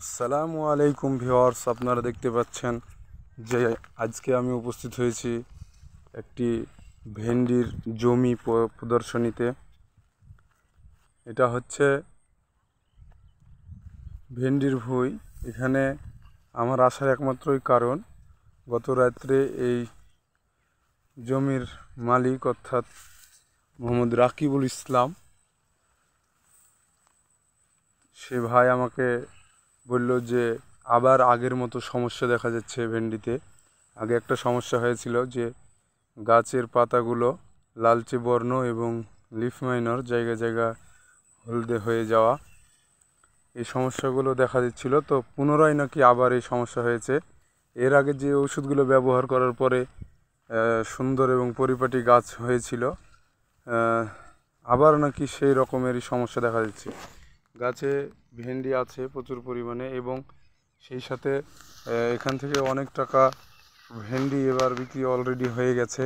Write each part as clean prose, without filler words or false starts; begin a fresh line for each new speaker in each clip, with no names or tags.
আসসালামু আলাইকুম ভিউয়ার্স, আপনারা দেখতে পাচ্ছেন যে আজকে আমি উপস্থিত হয়েছি একটি ভেন্ডির জমি প্রদর্শনীতে। এটা হচ্ছে ভেন্ডির ভুঁই। এখানে আমার আসার একমাত্রই কারণ, গত রাত্রে এই জমির মালিক অর্থাৎ মোহাম্মদ রাকিবুল ইসলাম, সে ভাই আমাকে বলল যে আবার আগের মতো সমস্যা দেখা যাচ্ছে ভেন্ডিতে। আগে একটা সমস্যা হয়েছিল যে গাছের পাতাগুলো লালচে বর্ণ এবং লিফ মাইনর জায়গা জায়গা হলদে হয়ে যাওয়া, এই সমস্যাগুলো দেখা দিচ্ছিল। তো পুনরায় নাকি আবার এই সমস্যা হয়েছে। এর আগে যে ওষুধগুলো ব্যবহার করার পরে সুন্দর এবং পরিপাটি গাছ হয়েছিল, আবার নাকি সেই রকমেরই সমস্যা দেখা দিচ্ছে। গাছে ভেন্ডি আছে প্রচুর পরিমাণে এবং সেই সাথে এখান থেকে অনেক টাকা ভেন্ডি এবার বিক্রি অলরেডি হয়ে গেছে।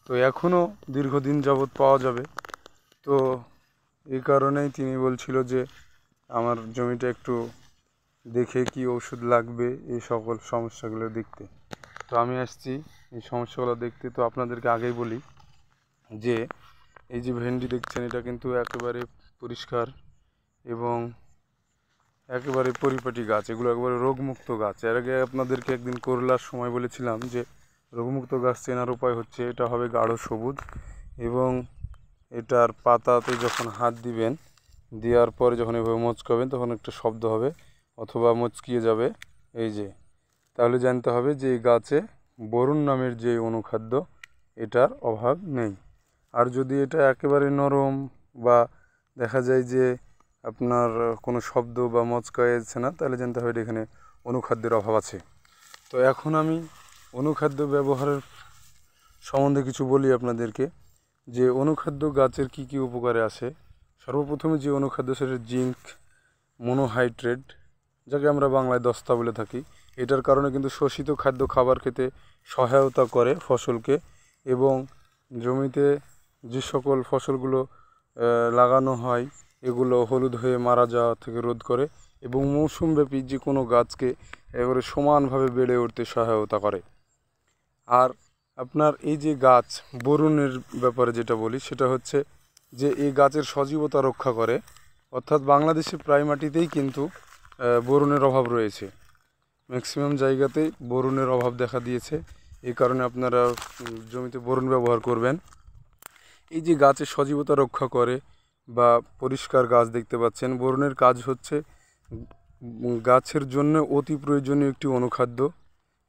তো এখনও দীর্ঘদিন যাবৎ পাওয়া যাবে। তো এই কারণেই তিনি বলছিল যে আমার জমিটা একটু দেখে কি ওষুধ লাগবে এই সকল সমস্যাগুলো দেখতে। তো আমি আসছি এই সমস্যাগুলো দেখতে। তো আপনাদেরকে আগেই বলি যে এই যে ভেন্ডি দেখছেন, এটা কিন্তু একেবারে পরিষ্কার এবং একেবারে পরিপাটি গাছ। এগুলো একেবারে রোগমুক্ত গাছ। এর আগে আপনাদেরকে একদিন করলার সময় বলেছিলাম যে রোগমুক্ত গাছ চেনার উপায় হচ্ছে এটা হবে গাঢ় সবুজ, এবং এটার পাতাতে যখন হাত দিবেন, দেওয়ার পরে যখন এভাবে মচকাবেন তখন একটা শব্দ হবে অথবা মচকিয়ে যাবে, এই যে, তাহলে জানতে হবে যে এই গাছে বোরন নামের যে অনুখাদ্য, এটার অভাব নেই। আর যদি এটা একেবারে নরম বা দেখা যায় যে আপনার কোনো শব্দ বা মচকায় যাচ্ছে না, তাহলে জানতে হবে এখানে অনুখাদ্যের অভাব আছে। তো এখন আমি অনুখাদ্য ব্যবহারের সম্বন্ধে কিছু বলি আপনাদেরকে, যে অনুখাদ্য গাছের কি কি উপকারে আসে। সর্বপ্রথমে যে অনুখাদ্য, সেটা জিঙ্ক মনোহাইড্রেট, যাকে আমরা বাংলায় দস্তা বলে থাকি। এটার কারণে কিন্তু শোষিত খাদ্য খাবার খেতে সহায়তা করে ফসলকে, এবং জমিতে যে সকল ফসলগুলো লাগানো হয় এগুলো হলুদ হয়ে মারা যাওয়া থেকে রোধ করে, এবং মৌসুমব্যাপী যে কোনো গাছকে এবারে সমানভাবে বেড়ে উঠতে সহায়তা করে। আর আপনার এই যে গাছ বোরনের ব্যাপারে যেটা বলি, সেটা হচ্ছে যে এই গাছের সজীবতা রক্ষা করে। অর্থাৎ বাংলাদেশে প্রায় মাটিতেই কিন্তু বোরনের অভাব রয়েছে। ম্যাক্সিমাম জায়গাতেই বোরনের অভাব দেখা দিয়েছে। এই কারণে আপনারা জমিতে বোরন ব্যবহার করবেন। এই যে গাছের সজীবতা রক্ষা করে বা পরিষ্কার গাছ দেখতে পাচ্ছেন, বোরনের কাজ হচ্ছে গাছের জন্য অতি প্রয়োজনীয় একটি অনুখাদ্য।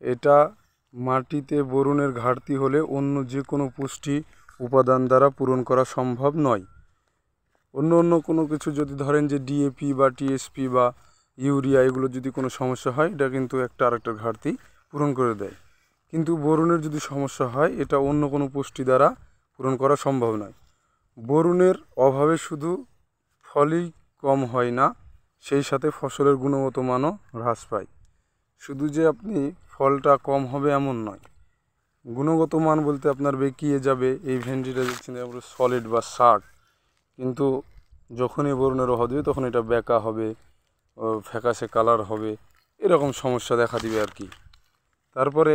এটা মাটিতে বোরনের ঘাটতি হলে অন্য যে কোনো পুষ্টি উপাদান দ্বারা পূরণ করা সম্ভব নয়। অন্য কোনো কিছু যদি ধরেন যে ডিএপি বা টিএসপি বা ইউরিয়া, এগুলো যদি কোনো সমস্যা হয়, এটা কিন্তু একটা আরেকটার ঘাটতি পূরণ করে দেয়। কিন্তু বোরনের যদি সমস্যা হয়, এটা অন্য কোনো পুষ্টি দ্বারা পূরণ করা সম্ভব নয়। বোরনের অভাবে শুধু ফলই কম হয় না, সেই সাথে ফসলের গুণগত মানও হ্রাস পায়। শুধু যে আপনি ফলটা কম হবে এমন নয়, গুণগত মান বলতে আপনার বেঁকিয়ে যাবে। এই ভেন্ডিটা দেখছেন আমরা সলিড বা শার্ট, কিন্তু যখনই বোরনের অভাব দেবে তখন এটা বেঁকা হবে, ফ্যাকাশে কালার হবে, এরকম সমস্যা দেখা দিবে আর কি। তারপরে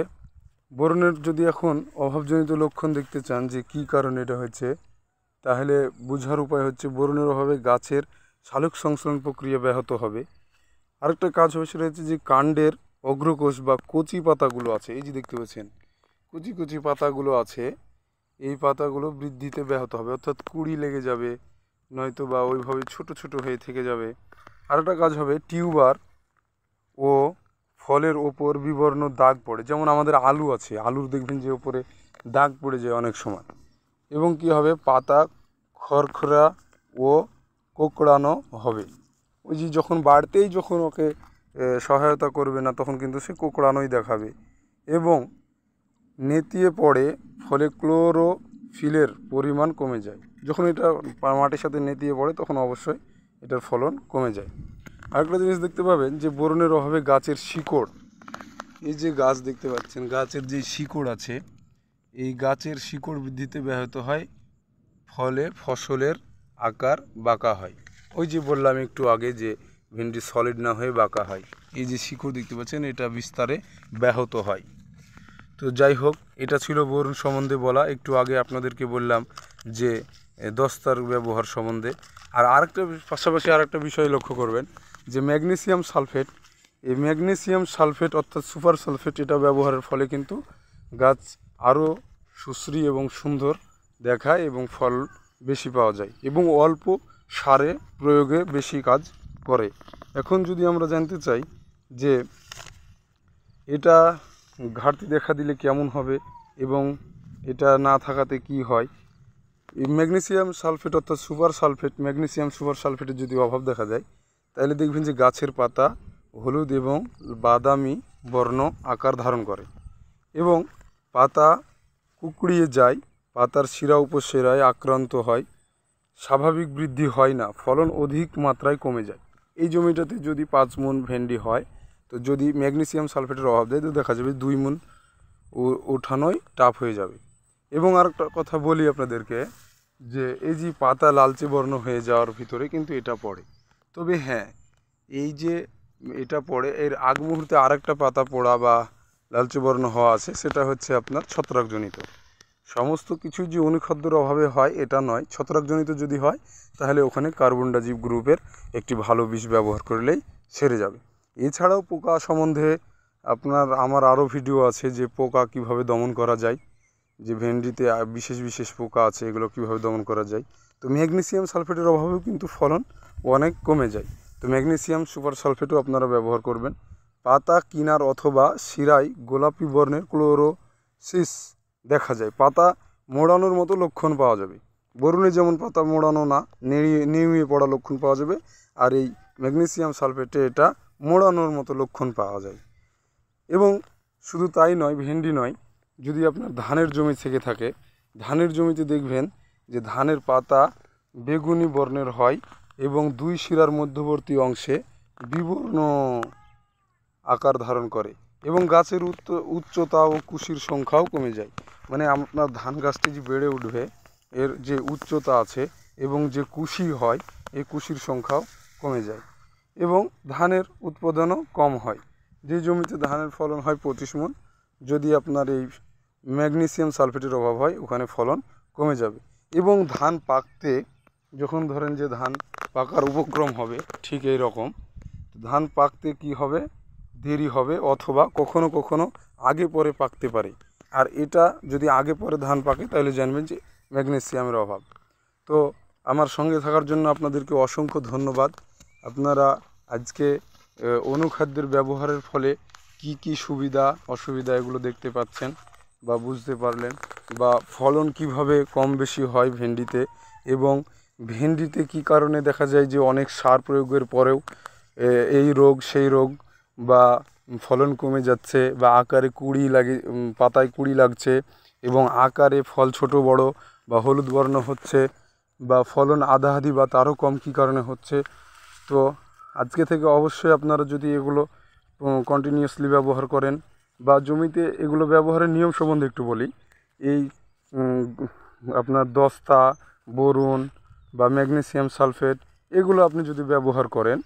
বোরনের যদি এখন অভাবজনিত লক্ষণ দেখতে চান যে কী কারণে এটা হচ্ছে, তাহলে বোঝার উপায় হচ্ছে বোরনের অভাবে গাছের সালোক সংশ্লেষণ প্রক্রিয়া ব্যাহত হবে। আরেকটা কাজ হবে, সেটা হচ্ছে যে কাণ্ডের অগ্রকোষ বা কচি পাতাগুলো আছে, এই যে দেখতে পাচ্ছেন কুচি কুচি পাতাগুলো আছে, এই পাতাগুলো বৃদ্ধিতে ব্যাহত হবে, অর্থাৎ কুঁড়ি লেগে যাবে, নয়তো বা ওইভাবে ছোট ছোট হয়ে থেকে যাবে। আরেকটা কাজ হবে, টিউবার ও ফলের ওপর বিবর্ণ দাগ পড়ে, যেমন আমাদের আলু আছে, আলুর দেখবেন যে ওপরে দাগ পড়ে যায় অনেক সময়। এবং কি হবে, পাতা খরখরা ও কোঁকড়ানো হবে। ওই যে যখন বাড়তেই যখন ওকে সহায়তা করবে না, তখন কিন্তু সে কোঁকড়ানোই দেখাবে এবং নেতিয়ে পড়ে, ফলে ক্লোরোফিলের পরিমাণ কমে যায়। যখন এটা মাটির সাথে নেতিয়ে পড়ে তখন অবশ্যই এটার ফলন কমে যায়। আরেকটা জিনিস দেখতে পাবেন যে বোরনের অভাবে গাছের শিকড়, এই যে গাছ দেখতে পাচ্ছেন, গাছের যে শিকড় আছে, এই গাছের শিকড় বৃদ্ধিতে ব্যাহত হয়, ফলে ফসলের আকার বাঁকা হয়। ওই যে বললাম একটু আগে যে ভেন্ডি সলিড না হয়ে বাঁকা হয়। এই যে শিকড় দেখতে পাচ্ছেন, এটা বিস্তারে ব্যাহত হয়। তো যাই হোক, এটা ছিল বোরন সম্বন্ধে বলা। একটু আগে আপনাদেরকে বললাম যে দস্তার ব্যবহার সম্বন্ধে। আর আরেকটা পাশাপাশি আরেকটা বিষয় লক্ষ্য করবেন যে ম্যাগনেসিয়াম সালফেট, এই ম্যাগনেসিয়াম সালফেট অর্থাৎ সুপার সালফেট, এটা ব্যবহারের ফলে কিন্তু গাছ আরও সুশ্রী এবং সুন্দর দেখায় এবং ফল বেশি পাওয়া যায় এবং অল্প সারে প্রয়োগে বেশি কাজ করে। এখন যদি আমরা জানতে চাই যে এটা ঘাটতি দেখা দিলে কেমন হবে এবং এটা না থাকাতে কি হয়, এই ম্যাগনেসিয়াম সালফেট অর্থাৎ সুপার সালফেট, ম্যাগনেসিয়াম সুপার সালফেটের যদি অভাব দেখা যায় তাহলে দেখবেন যে গাছের পাতা হলুদ এবং বাদামি বর্ণ আকার ধারণ করে এবং পাতা কুঁকড়িয়ে যায়, পাতার শিরা উপশিরায় আক্রান্ত হয়, স্বাভাবিক বৃদ্ধি হয় না, ফলন অধিক মাত্রায় কমে যায়। এই জমিটাতে যদি 5 মণ ভেন্ডি হয়, তো যদি ম্যাগনেসিয়াম সালফেটের অভাব দেয় তো দেখা যাবে 2 মণ ওঠানোই টাফ হয়ে যাবে। এবং আরেকটা কথা বলি আপনাদেরকে যে এই যে পাতা লালচে বর্ণ হয়ে যাওয়ার ভিতরে কিন্তু এটা পড়ে। তবে হ্যাঁ, এই যে এটা পড়ে এর আগ মুহূর্তে আরেকটা পাতা পড়া বা লালচে বর্ণ হওয়া আছে, সেটা হচ্ছে আপনার ছত্রাকজনিত। সমস্ত কিছু যে অনুখাদ্যের অভাবে হয় এটা নয়, ছত্রাকজনিত যদি হয় তাহলে ওখানে কার্বনডাজিম গ্রুপের একটি ভালো বিষ ব্যবহার করলেই সেরে যাবে। এছাড়াও পোকা সম্বন্ধে আমার আরও ভিডিও আছে যে পোকা কিভাবে দমন করা যায়, যে ভেন্ডিতে বিশেষ বিশেষ পোকা আছে এগুলো কিভাবে দমন করা যায়। তো ম্যাগনেসিয়াম সালফেটের অভাবেও কিন্তু ফলন অনেক কমে যায়। তো ম্যাগনেসিয়াম সুপার সালফেটও আপনারা ব্যবহার করবেন। পাতা কিনার অথবা শিরায় গোলাপি বর্ণের ক্লোরোসিস দেখা যায়, পাতা মোড়ানোর মতো লক্ষণ পাওয়া যাবে। বরুণে যেমন পাতা মোড়ানো না, নেড়িয়ে পড়া লক্ষণ পাওয়া যাবে, আর এই ম্যাগনেসিয়াম সালফেটে এটা মোড়ানোর মতো লক্ষণ পাওয়া যায়। এবং শুধু তাই নয়, ভেন্ডি নয়, যদি আপনার ধানের জমি থেকে থাকে, ধানের জমিতে দেখবেন যে ধানের পাতা বেগুনি বর্ণের হয় এবং 2 শিরার মধ্যবর্তী অংশে বিবর্ণ আকার ধারণ করে এবং গাছের উচ্চতা ও কুশির সংখ্যাও কমে যায়। মানে আপনার ধান গাছটি যে বেড়ে উঠবে, এর যে উচ্চতা আছে এবং যে কুশি হয়, এই কুশির সংখ্যাও কমে যায় এবং ধানের উৎপাদনও কম হয়। যে জমিতে ধানের ফলন হয় 25 মণ, যদি আপনার এই ম্যাগনেসিয়াম সালফেটের অভাব হয় ওখানে ফলন কমে যাবে। এবং ধান পাকতে, যখন ধরেন যে ধান পাকার উপক্রম হবে, ঠিক এই রকম ধান পাকতে কি হবে, দেরি হবে অথবা কখনো কখনো আগে পরে পাকতে পারে। আর এটা যদি আগে পরে ধান পাকে তাহলে জানবেন যে ম্যাগনেসিয়ামের অভাব। তো আমার সঙ্গে থাকার জন্য আপনাদেরকে অসংখ্য ধন্যবাদ। আপনারা আজকে অনুখাদ্যের ব্যবহারের ফলে কি কি সুবিধা অসুবিধা এগুলো দেখতে পাচ্ছেন বা বুঝতে পারলেন, বা ফলন কিভাবে কম বেশি হয় ভেন্ডিতে, এবং ভেন্ডিতে কি কারণে দেখা যায় যে অনেক সার প্রয়োগের পরেও এই রোগ সেই রোগ বা ফলন কমে যাচ্ছে বা আকারে কুঁড়ি লাগে, পাতায় কুঁড়ি লাগছে এবং আকারে ফল ছোট বড় বা হলুদ বর্ণ হচ্ছে বা ফলন আধাআধি বা তারও কম কী কারণে হচ্ছে। তো আজকে থেকে অবশ্যই আপনারা যদি এগুলো কন্টিনিউয়াসলি ব্যবহার করেন বা জমিতে এগুলো ব্যবহারের নিয়ম সম্বন্ধে একটু বলি। এই আপনার দস্তা, বোরন বা ম্যাগনেসিয়াম সালফেট এগুলো আপনি যদি ব্যবহার করেন,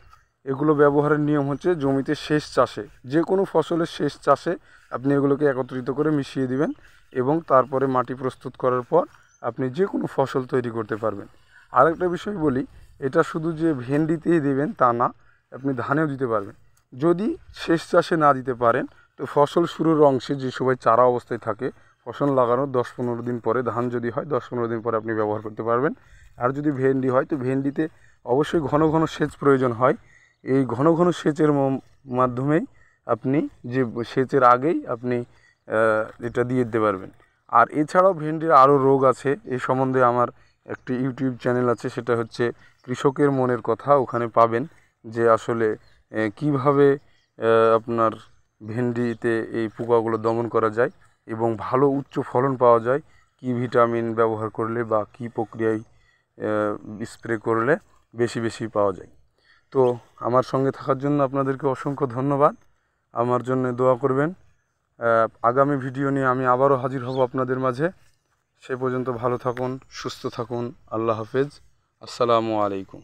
এগুলো ব্যবহারের নিয়ম হচ্ছে জমিতে শেষ চাষে, যে কোনো ফসলের শেষ চাষে আপনি এগুলোকে একত্রিত করে মিশিয়ে দিবেন এবং তারপরে মাটি প্রস্তুত করার পর আপনি যে কোনো ফসল তৈরি করতে পারবেন। আরেকটা বিষয় বলি, এটা শুধু যে ভেন্ডিতেই দেবেন তা না, আপনি ধানেও দিতে পারবেন। যদি শেষ চাষে না দিতে পারেন তো ফসল শুরুর অংশে যে সময় চারা অবস্থায় থাকে, ফসল লাগানোর 10-15 দিন পরে, ধান যদি হয় 10-15 দিন পরে আপনি ব্যবহার করতে পারবেন। আর যদি ভেন্ডি হয় তো ভেন্ডিতে অবশ্যই ঘন ঘন সেচ প্রয়োজন হয়। এই ঘন ঘন সেচের মাধ্যমেই আপনি যে সেচের আগেই আপনি এটা দিয়ে দিতে পারবেন। আর এছাড়াও ভেন্ডির আরও রোগ আছে, এই সম্বন্ধে আমার একটি ইউটিউব চ্যানেল আছে, সেটা হচ্ছে কৃষকের মনের কথা। ওখানে পাবেন যে আসলে কিভাবে আপনার ভেন্ডিতে এই পোকাগুলো দমন করা যায় এবং ভালো উচ্চ ফলন পাওয়া যায়, কি ভিটামিন ব্যবহার করলে বা কি প্রক্রিয়ায় স্প্রে করলে বেশি বেশি পাওয়া যায়। তো আমার সঙ্গে থাকার জন্য আপনাদেরকে অসংখ্য ধন্যবাদ। আমার জন্য দোয়া করবেন। আগামী ভিডিও নিয়ে আমি আবারও হাজির হব আপনাদের মাঝে। সে পর্যন্ত ভালো থাকুন, সুস্থ থাকুন। আল্লাহ হাফেজ। আসসালামু আলাইকুম।